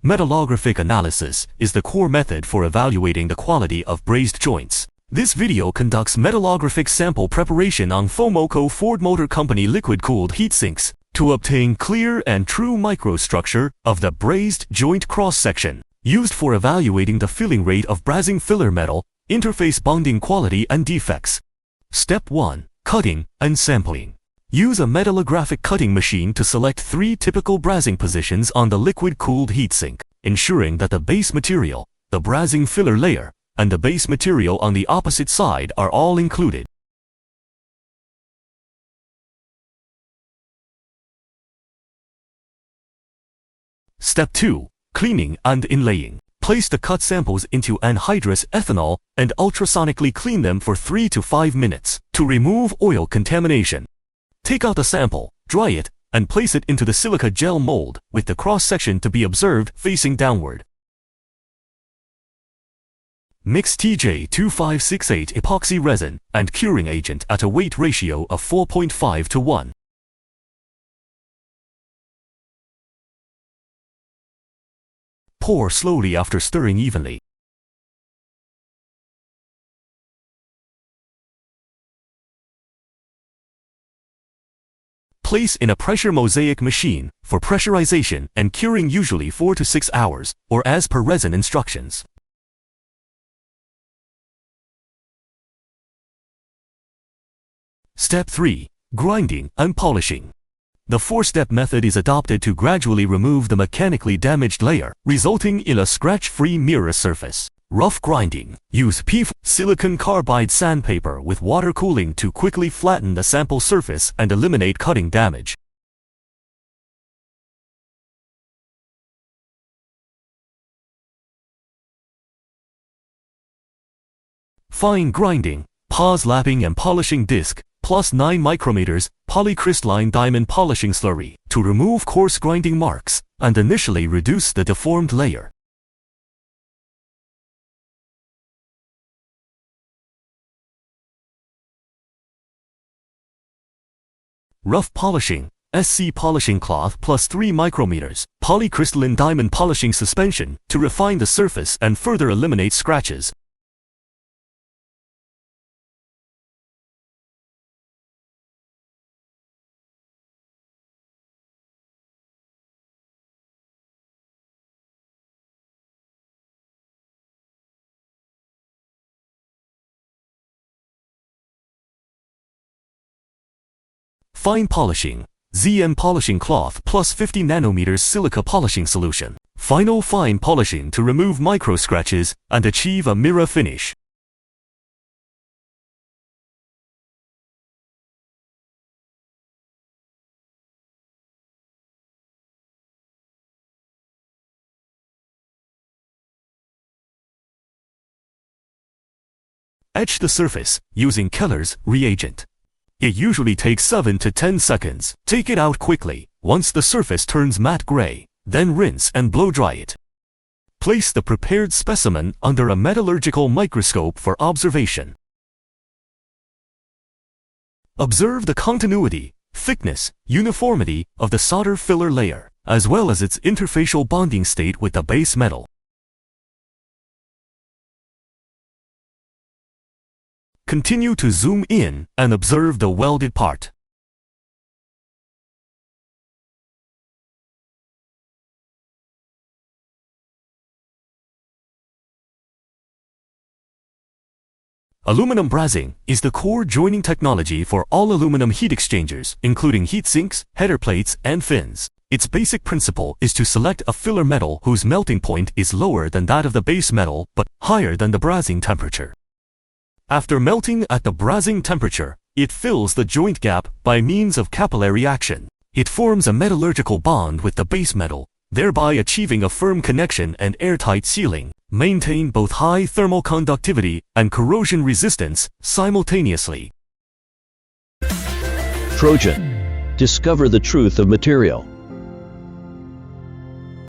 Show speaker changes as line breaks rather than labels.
Metallographic analysis is the core method for evaluating the quality of brazed joints. This video conducts metallographic sample preparation on FoMoCo Ford Motor Company liquid-cooled heat sinks to obtain clear and true microstructure of the brazed joint cross-section, used for evaluating the filling rate of brazing filler metal, interface bonding quality and defects. Step 1. Cutting and sampling. Use a metallographic cutting machine to select 3 typical brazing positions on the liquid-cooled heatsink, ensuring that the base material, the brazing filler layer, and the base material on the opposite side are all included. Step 2. Cleaning and inlaying. Place the cut samples into anhydrous ethanol and ultrasonically clean them for 3 to 5 minutes to remove oil contamination. Take out the sample, dry it, and place it into the silica gel mold with the cross-section to be observed facing downward. Mix TJ2568 epoxy resin and curing agent at a weight ratio of 4.5 to 1. Pour slowly after stirring evenly. Place in a pressure mosaic machine for pressurization and curing, usually 4 to 6 hours, or as per resin instructions. Step 3. Grinding and polishing. The 4-step method is adopted to gradually remove the mechanically damaged layer, resulting in a scratch-free mirror surface. Rough grinding. Use PEF silicon carbide sandpaper with water cooling to quickly flatten the sample surface and eliminate cutting damage. Fine grinding. Pause lapping and polishing disc, plus 9 micrometers, polycrystalline diamond polishing slurry to remove coarse grinding marks and initially reduce the deformed layer. Rough polishing. SC polishing cloth plus 3 micrometers, polycrystalline diamond polishing suspension to refine the surface and further eliminate scratches. Fine polishing. ZM polishing cloth plus 50 nanometers silica polishing solution. Final fine polishing to remove micro scratches and achieve a mirror finish. Etch the surface using Keller's reagent. It usually takes 7 to 10 seconds. Take it out quickly once the surface turns matte gray, then rinse and blow dry it. Place the prepared specimen under a metallurgical microscope for observation. Observe the continuity, thickness, uniformity of the solder filler layer, as well as its interfacial bonding state with the base metal. Continue to zoom in and observe the welded part. Aluminum brazing is the core joining technology for all aluminum heat exchangers, including heat sinks, header plates, and fins. Its basic principle is to select a filler metal whose melting point is lower than that of the base metal but higher than the brazing temperature. After melting at the brazing temperature, it fills the joint gap by means of capillary action. It forms a metallurgical bond with the base metal, thereby achieving a firm connection and airtight sealing. Maintain both high thermal conductivity and corrosion resistance simultaneously.
Trojan. Discover the truth of material.